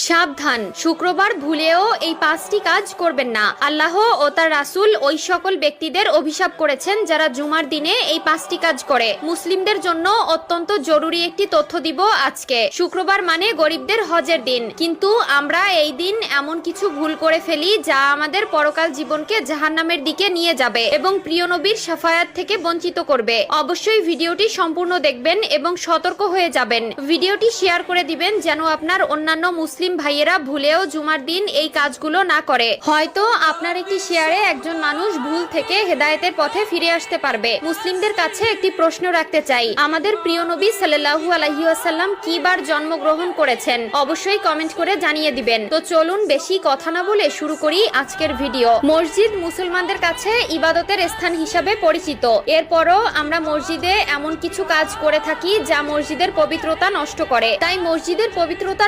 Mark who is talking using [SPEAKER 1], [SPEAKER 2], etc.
[SPEAKER 1] সাবধান, শুক্রবার ভুলেও এই 5টি কাজ করবেন না। আল্লাহ ও তার রাসূল ওই সকল ব্যক্তিদের অভিশাপ করেছেন যারা জুমার দিনে এই 5টি কাজ করে। মুসলিমদের জন্য অত্যন্ত জরুরি একটি তথ্য দিব আজকে। শুক্রবার মানে গরিবদের হজের দিন, কিন্তু আমরা এই দিন এমন কিছু ভুল করে ফেলি যা আমাদের পরকাল জীবনকে জাহান্নামের দিকে নিয়ে যাবে এবং প্রিয় নবীর শাফায়াত থেকে বঞ্চিত করবে। অবশ্যই ভিডিওটি সম্পূর্ণ দেখবেন এবং সতর্ক হয়ে যাবেন। ভিডিওটি শেয়ার করে দিবেন যেন আপনার অন্যান্য মুসলিম ভাইয়েরা ভুলেও জুমার দিন এই কাজগুলো না করে। হয়তো আপনার একটি শেয়ারে একজন মানুষ ভুল থেকে হেদায়েতের পথে ফিরে আসতে পারবে। মুসলিমদের কাছে একটি প্রশ্ন রাখতে চাই, আমাদের প্রিয় নবী সাল্লাল্লাহু আলাইহি ওয়াসাল্লাম কি বার জন্মগ্রহণ করেছেন? অবশ্যই কমেন্ট করে জানিয়ে দিবেন। তো চলুন বেশি কথা না বলে শুরু করি আজকের ভিডিও। মসজিদ মুসলমানদের কাছে ইবাদতের স্থান হিসাবে পরিচিত। এরপরও আমরা মসজিদে এমন কিছু কাজ করে থাকি যা মসজিদের পবিত্রতা নষ্ট করে। তাই মসজিদের পবিত্রতা